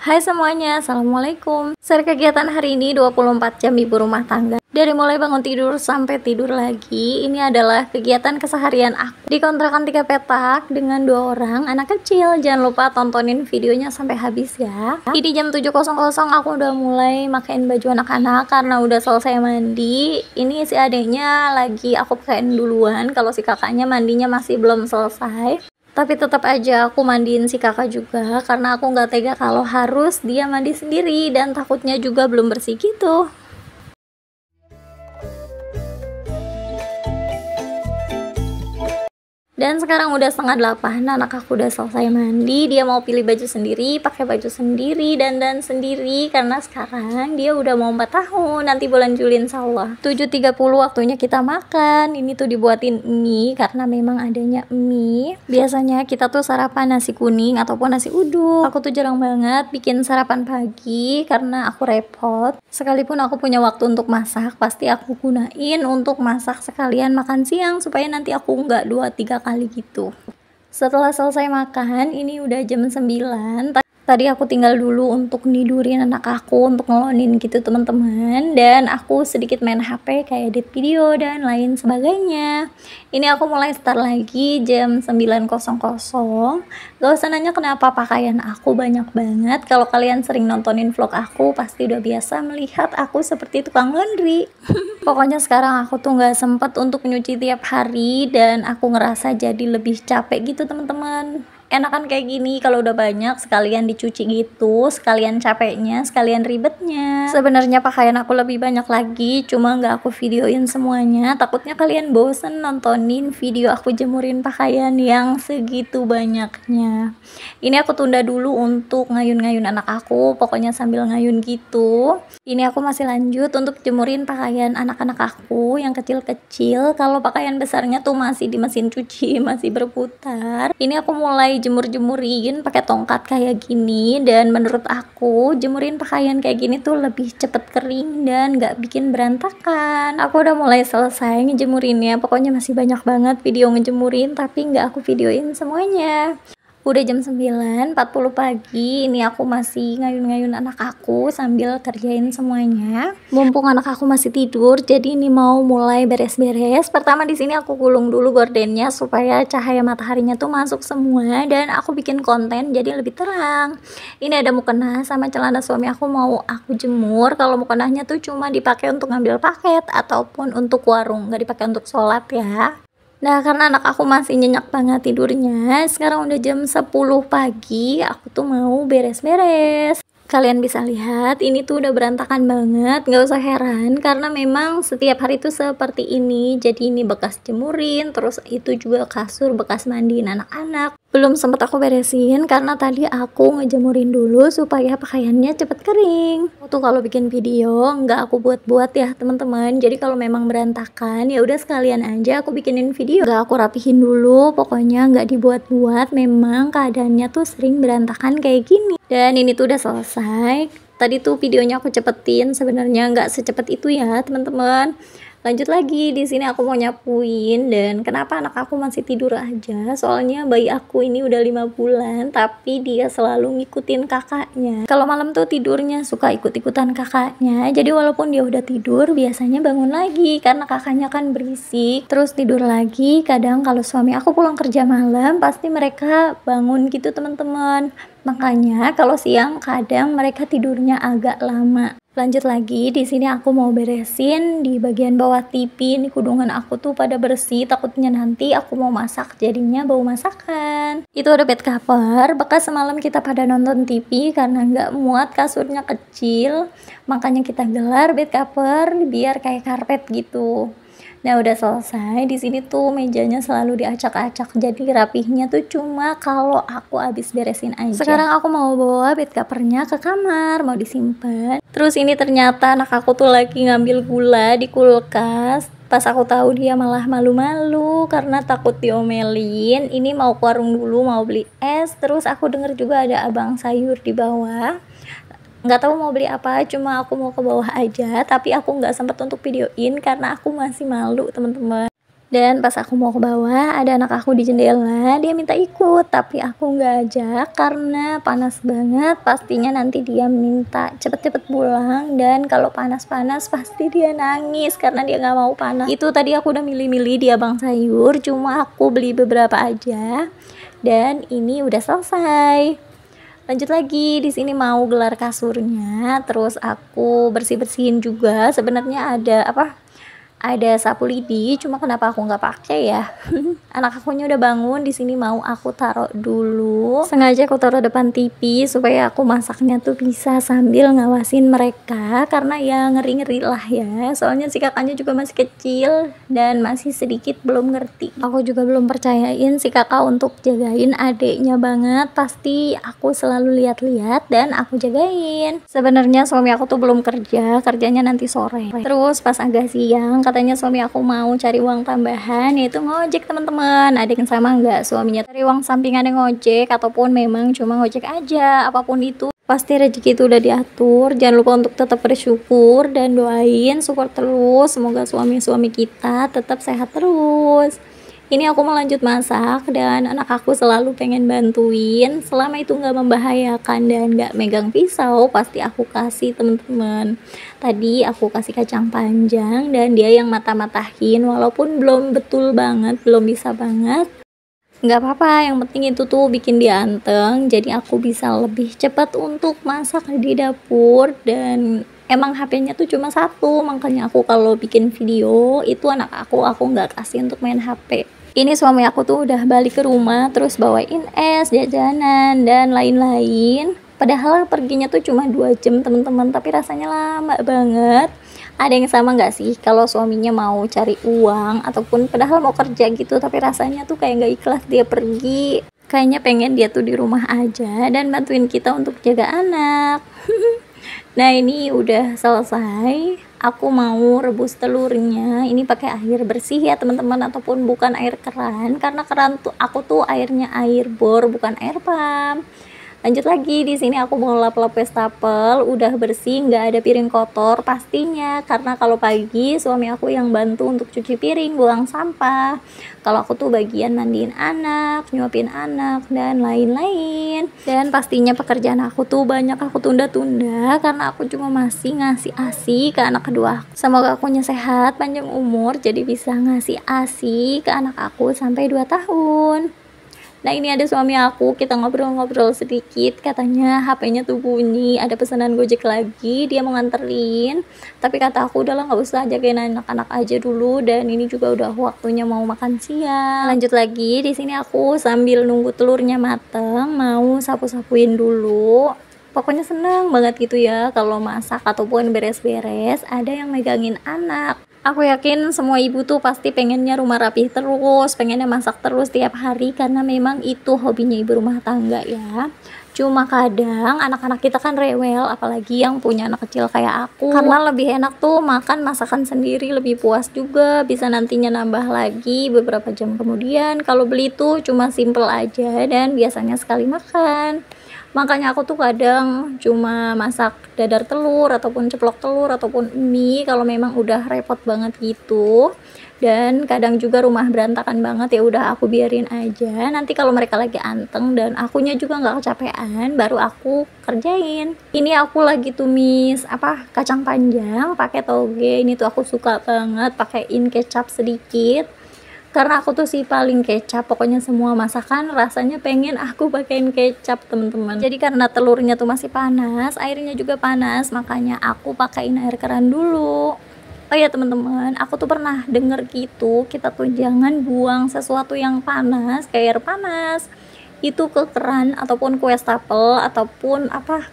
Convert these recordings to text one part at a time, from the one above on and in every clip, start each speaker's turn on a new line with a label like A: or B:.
A: Hai semuanya, Assalamualaikum. Share kegiatan hari ini 24 jam ibu rumah tangga. Dari mulai bangun tidur sampai tidur lagi, ini adalah kegiatan keseharian aku. Di kontrakan 3 petak dengan 2 orang anak kecil. Jangan lupa tontonin videonya sampai habis ya. Di jam 7.00 aku udah mulai makain baju anak-anak karena udah selesai mandi. Ini si adeknya lagi aku pakaiin duluan, kalau si kakaknya mandinya masih belum selesai. Tapi tetap aja aku mandiin si kakak juga karena aku nggak tega kalau harus dia mandi sendiri dan takutnya juga belum bersih gitu. Dan sekarang udah 7:30, anak aku udah selesai mandi, dia mau pilih baju sendiri, pakai baju sendiri, dandan sendiri, karena sekarang dia udah mau 4 tahun, nanti bulan Juli insyaallah. 7.30 waktunya kita makan. Ini tuh dibuatin mie, karena memang adanya mie. Biasanya kita tuh sarapan nasi kuning ataupun nasi uduk. Aku tuh jarang banget bikin sarapan pagi, karena aku repot. Sekalipun aku punya waktu untuk masak, pasti aku gunain untuk masak sekalian makan siang, supaya nanti aku nggak 2-3 kali gitu. Setelah selesai makan, ini udah jam 9. Tadi aku tinggal dulu untuk nidurin anak aku, untuk ngelonin gitu teman-teman, dan aku sedikit main HP kayak edit video dan lain sebagainya. Ini aku mulai start lagi jam 9.00. Gak usah nanya kenapa pakaian aku banyak banget. Kalau kalian sering nontonin vlog aku, pasti udah biasa melihat aku seperti tukang laundry. Pokoknya sekarang aku tuh gak sempet untuk nyuci tiap hari, dan aku ngerasa jadi lebih capek gitu teman-teman. Enakan kayak gini kalau udah banyak, sekalian dicuci gitu, sekalian capeknya, sekalian ribetnya. Sebenarnya pakaian aku lebih banyak lagi, cuma nggak aku videoin semuanya, takutnya kalian bosen nontonin video aku jemurin pakaian yang segitu banyaknya. Ini aku tunda dulu untuk ngayun-ngayun anak aku, pokoknya sambil ngayun gitu. Ini aku masih lanjut untuk jemurin pakaian anak-anak aku yang kecil-kecil. Kalau pakaian besarnya tuh masih di mesin cuci, masih berputar. Ini aku mulai jemur-jemurin pakai tongkat kayak gini, dan menurut aku jemurin pakaian kayak gini tuh lebih cepet kering dan gak bikin berantakan. Aku udah mulai selesai ngejemurinnya, pokoknya masih banyak banget video ngejemurin tapi gak aku videoin semuanya. Udah jam 9.40 pagi, ini aku masih ngayun-ngayun anak aku sambil kerjain semuanya. Mumpung anak aku masih tidur, jadi ini mau mulai beres-beres. Pertama di sini aku gulung dulu gordennya supaya cahaya mataharinya tuh masuk semua, dan aku bikin konten jadi lebih terang. Ini ada mukena sama celana suami aku mau aku jemur. Kalau mukenanya tuh cuma dipakai untuk ngambil paket ataupun untuk warung, nggak dipakai untuk sholat ya. Nah, karena anak aku masih nyenyak banget tidurnya, sekarang udah jam 10 pagi, aku tuh mau beres-beres. Kalian bisa lihat, ini tuh udah berantakan banget, gak usah heran, karena memang setiap hari tuh seperti ini. Jadi ini bekas jemurin, terus itu juga kasur bekas mandiin anak-anak. Belum sempet aku beresin, karena tadi aku ngejemurin dulu supaya pakaiannya cepet kering. Tuh kalau bikin video, nggak aku buat-buat ya teman-teman. Jadi kalau memang berantakan, ya udah sekalian aja aku bikinin video. Nggak aku rapihin dulu, pokoknya nggak dibuat-buat. Memang keadaannya tuh sering berantakan kayak gini. Dan ini tuh udah selesai. Tadi tuh videonya aku cepetin, sebenarnya nggak secepat itu ya teman-teman. Lanjut lagi, di sini aku mau nyapuin. Dan kenapa anak aku masih tidur aja? Soalnya bayi aku ini udah 5 bulan, tapi dia selalu ngikutin kakaknya. Kalau malam tuh tidurnya suka ikut-ikutan kakaknya. Jadi walaupun dia udah tidur, biasanya bangun lagi karena kakaknya kan berisik. Terus tidur lagi. Kadang kalau suami aku pulang kerja malam, pasti mereka bangun gitu teman-teman. Makanya kalau siang kadang mereka tidurnya agak lama. Lanjut lagi, di sini aku mau beresin di bagian bawah TV. Ini kudungan aku tuh pada bersih, takutnya nanti aku mau masak jadinya bau masakan. Itu ada bed cover bekas semalam kita pada nonton TV, karena nggak muat kasurnya kecil, makanya kita gelar bed cover biar kayak karpet gitu. Nah, udah selesai. Di sini tuh mejanya selalu diacak-acak, jadi rapihnya tuh cuma kalau aku habis beresin aja. Sekarang aku mau bawa bed covernya ke kamar, mau disimpan. Terus ini ternyata anak aku tuh lagi ngambil gula di kulkas. Pas aku tahu, dia malah malu-malu karena takut diomelin. Ini mau ke warung dulu, mau beli es. Terus aku denger juga ada abang sayur di bawah. Nggak tahu mau beli apa, cuma aku mau ke bawah aja, tapi aku nggak sempet untuk videoin karena aku masih malu teman-teman. Dan pas aku mau ke bawah, ada anak aku di jendela, dia minta ikut, tapi aku nggak ajak karena panas banget. Pastinya nanti dia minta cepet-cepet pulang, dan kalau panas-panas pasti dia nangis karena dia nggak mau panas. Itu tadi aku udah milih-milih di Abang Sayur, cuma aku beli beberapa aja. Dan ini udah selesai. Lanjut lagi, di sini mau gelar kasurnya, terus aku bersih-bersihin juga. Sebenarnya ada sapu lidi, cuma kenapa aku nggak pakai ya? Anak akunya udah bangun, di sini mau aku taruh dulu. Sengaja aku taruh depan TV supaya aku masaknya tuh bisa sambil ngawasin mereka, karena ya ngeri-ngeri lah ya. Soalnya si kakaknya juga masih kecil dan masih sedikit belum ngerti. Aku juga belum percayain si kakak untuk jagain adeknya banget. Pasti aku selalu lihat-lihat dan aku jagain. Sebenarnya suami aku tuh belum kerja, kerjanya nanti sore. Terus pas agak siang, katanya suami aku mau cari uang tambahan, yaitu ngojek teman-teman. Ada yang sama nggak suaminya cari uang sampingan yang ngojek, ataupun memang cuma ngojek aja, apapun itu pasti rezeki itu udah diatur. Jangan lupa untuk tetap bersyukur dan doain support terus, semoga suami-suami kita tetap sehat terus. Ini aku mau lanjut masak dan anak aku selalu pengen bantuin, selama itu nggak membahayakan dan nggak megang pisau pasti aku kasih temen-temen. Tadi aku kasih kacang panjang dan dia yang mata-matahin, walaupun belum betul banget, belum bisa banget. Nggak apa-apa, yang penting itu tuh bikin dia anteng, jadi aku bisa lebih cepat untuk masak di dapur. Dan emang HP-nya tuh cuma satu, makanya aku kalau bikin video itu anak aku nggak kasih untuk main HP. Ini suami aku tuh udah balik ke rumah, terus bawain es, jajanan, dan lain-lain. Padahal perginya tuh cuma 2 jam teman-teman, tapi rasanya lama banget. Ada yang sama nggak sih kalau suaminya mau cari uang ataupun padahal mau kerja gitu, tapi rasanya tuh kayak nggak ikhlas dia pergi. Kayaknya pengen dia tuh di rumah aja dan bantuin kita untuk jaga anak. Nah, ini udah selesai. Aku mau rebus telurnya. Ini pakai air bersih ya teman-teman, ataupun bukan air keran, karena keran tuh aku tuh airnya air bor bukan air pump. Lanjut lagi, di sini aku mau lap-lap wastafel, udah bersih, nggak ada piring kotor pastinya, karena kalau pagi suami aku yang bantu untuk cuci piring, buang sampah. Kalau aku tuh bagian mandiin anak, nyuapin anak, dan lain-lain. Dan pastinya pekerjaan aku tuh banyak aku tunda-tunda karena aku cuma masih ngasih ASI ke anak kedua. Semoga akunya sehat, panjang umur, jadi bisa ngasih ASI ke anak aku sampai 2 tahun. Nah, ini ada suami aku, kita ngobrol-ngobrol sedikit, katanya HP-nya tuh bunyi, ada pesanan Gojek lagi, dia mau nganterin. Tapi kata aku udahlah nggak usah, jagain anak-anak aja dulu, dan ini juga udah waktunya mau makan siang. Lanjut lagi, di sini aku sambil nunggu telurnya mateng, mau sapu-sapuin dulu. Pokoknya seneng banget gitu ya kalau masak ataupun beres-beres ada yang megangin anak. Aku yakin semua ibu tuh pasti pengennya rumah rapih terus, pengennya masak terus tiap hari, karena memang itu hobinya ibu rumah tangga ya. Cuma kadang anak-anak kita kan rewel, apalagi yang punya anak kecil kayak aku, karena lebih enak tuh makan masakan sendiri, lebih puas juga, bisa nantinya nambah lagi beberapa jam kemudian. Kalau beli tuh cuma simple aja dan biasanya sekali makan. Makanya aku tuh kadang cuma masak dadar telur ataupun ceplok telur ataupun mie kalau memang udah repot banget gitu. Dan kadang juga rumah berantakan banget, ya udah aku biarin aja. Nanti kalau mereka lagi anteng dan akunya juga nggak kecapean, baru aku kerjain. Ini aku lagi tumis kacang panjang pakai toge. Ini tuh aku suka banget pakein kecap sedikit, karena aku tuh si paling kecap, pokoknya semua masakan rasanya pengen aku pakein kecap teman-teman. Jadi karena telurnya tuh masih panas, airnya juga panas, makanya aku pakein air keran dulu. Oh ya teman-teman, aku tuh pernah denger gitu, kita tuh jangan buang sesuatu yang panas kayak air panas itu ke keran ataupun ke wastafel ataupun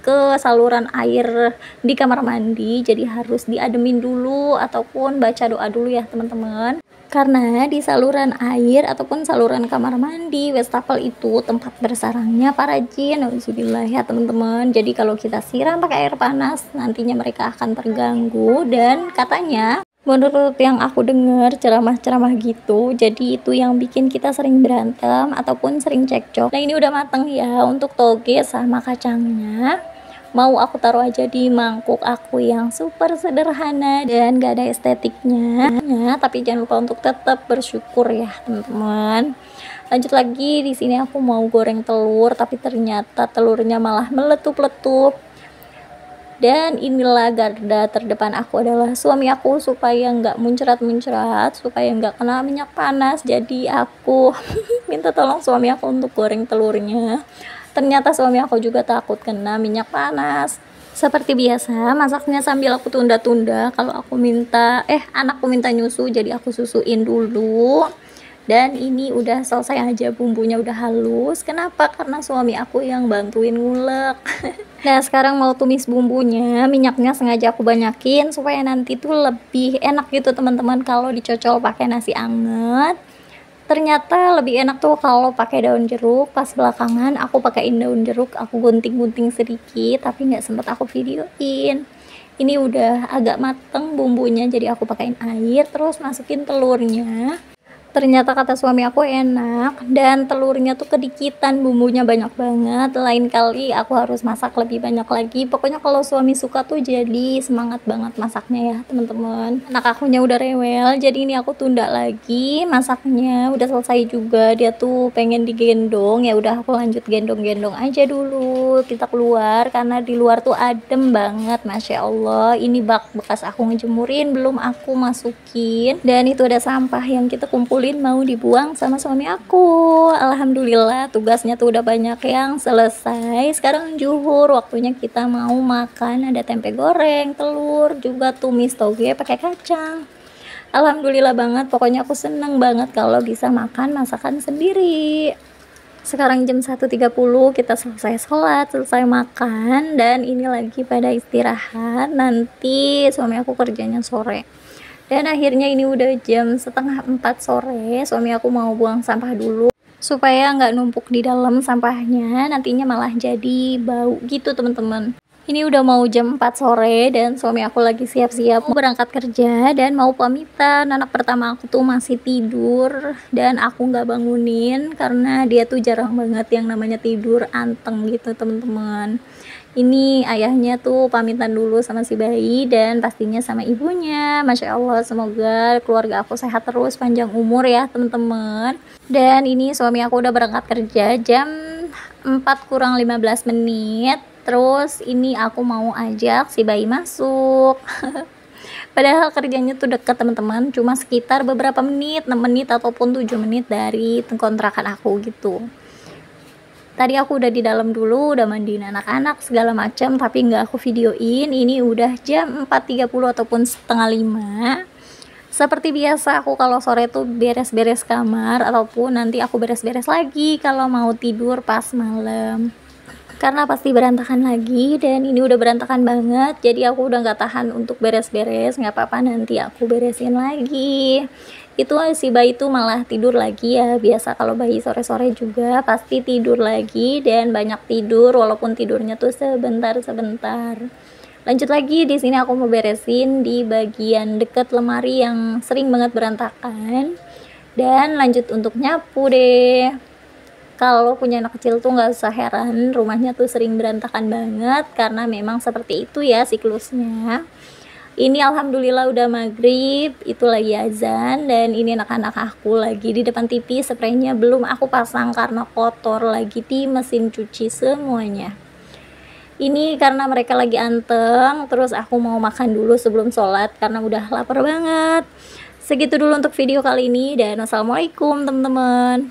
A: ke saluran air di kamar mandi. Jadi harus diademin dulu ataupun baca doa dulu ya teman-teman, karena di saluran air ataupun saluran kamar mandi, wastafel itu tempat bersarangnya para jin. Alhamdulillah ya teman-teman. Jadi kalau kita siram pakai air panas, nantinya mereka akan terganggu. Dan katanya menurut yang aku dengar ceramah-ceramah gitu, jadi itu yang bikin kita sering berantem ataupun sering cekcok. Nah, ini udah mateng ya untuk toge sama kacangnya. mau aku taruh aja di mangkuk aku yang super sederhana dan gak ada estetiknya. Tapi jangan lupa untuk tetap bersyukur ya teman-teman. Lanjut lagi, di sini aku mau goreng telur, tapi ternyata telurnya malah meletup-letup. Dan inilah garda terdepan aku adalah suami aku, supaya nggak muncrat-muncrat, supaya nggak kena minyak panas. Jadi aku minta tolong suami aku untuk goreng telurnya. Ternyata suami aku juga takut kena minyak panas. Seperti biasa, masaknya sambil aku tunda-tunda. Kalau aku minta, anakku minta nyusu, jadi aku susuin dulu. Dan ini udah selesai aja, bumbunya udah halus. Kenapa? Karena suami aku yang bantuin ngulek. Nah, sekarang mau tumis bumbunya. Minyaknya sengaja aku banyakin supaya nanti tuh lebih enak gitu teman-teman kalau dicocol pakai nasi anget. Ternyata lebih enak tuh kalau pakai daun jeruk. Pas belakangan aku pakaiin daun jeruk, aku gunting-gunting sedikit, tapi nggak sempet aku videoin. Ini udah agak mateng bumbunya, jadi aku pakaiin air, terus masukin telurnya. Ternyata kata suami aku enak, dan telurnya tuh kedikitan, bumbunya banyak banget. Lain kali aku harus masak lebih banyak lagi. Pokoknya kalau suami suka tuh jadi semangat banget masaknya ya teman-teman. Anak akunya udah rewel, jadi ini aku tunda lagi masaknya. Udah selesai juga, dia tuh pengen digendong, ya udah aku lanjut gendong-gendong aja dulu. Kita keluar karena di luar tuh adem banget, masya Allah. Ini bak bekas aku ngejemurin belum aku masukin, dan itu ada sampah yang kita kumpul mau dibuang sama suami aku. Alhamdulillah tugasnya tuh udah banyak yang selesai. Sekarang zuhur, waktunya kita mau makan. Ada tempe goreng, telur, juga tumis toge pakai kacang. Alhamdulillah banget, pokoknya aku seneng banget kalau bisa makan masakan sendiri. Sekarang jam 1.30, kita selesai sholat, selesai makan, dan ini lagi pada istirahat. Nanti suami aku kerjanya sore. Dan akhirnya ini udah jam 3:30 sore. Suami aku mau buang sampah dulu supaya nggak numpuk di dalam sampahnya, nantinya malah jadi bau gitu teman-teman. Ini udah mau jam 4 sore dan suami aku lagi siap-siap mau berangkat kerja dan mau pamitan. Anak pertama aku tuh masih tidur dan aku nggak bangunin karena dia tuh jarang banget yang namanya tidur anteng gitu teman-teman. Ini ayahnya tuh pamitan dulu sama si bayi dan pastinya sama ibunya. Masya Allah, semoga keluarga aku sehat terus, panjang umur ya teman-teman. Dan ini suami aku udah berangkat kerja jam 4:15. Terus ini aku mau ajak si bayi masuk. Padahal kerjanya tuh deket teman-teman, cuma sekitar beberapa menit, 6 menit ataupun 7 menit dari kontrakan aku gitu. Tadi aku udah di dalam dulu, udah mandiin anak-anak segala macam, tapi nggak aku videoin. Ini udah jam 4.30 ataupun 4:30. Seperti biasa aku kalau sore tuh beres-beres kamar, ataupun nanti aku beres-beres lagi kalau mau tidur pas malam. Karena pasti berantakan lagi, dan ini udah berantakan banget, jadi aku udah nggak tahan untuk beres-beres. Nggak apa-apa, nanti aku beresin lagi. Itu si bayi tuh malah tidur lagi ya. Biasa kalau bayi sore-sore juga pasti tidur lagi, dan banyak tidur walaupun tidurnya tuh sebentar-sebentar. Lanjut lagi, di sini aku mau beresin di bagian deket lemari yang sering banget berantakan, dan lanjut untuk nyapu deh. Kalau punya anak kecil tuh nggak usah heran, rumahnya tuh sering berantakan banget karena memang seperti itu ya siklusnya. Ini alhamdulillah udah maghrib, itu lagi azan, dan ini anak-anak aku lagi di depan TV. Spraynya belum aku pasang karena kotor, lagi di mesin cuci semuanya. Ini karena mereka lagi anteng, terus aku mau makan dulu sebelum sholat karena udah lapar banget. Segitu dulu untuk video kali ini, dan wassalamualaikum teman-teman.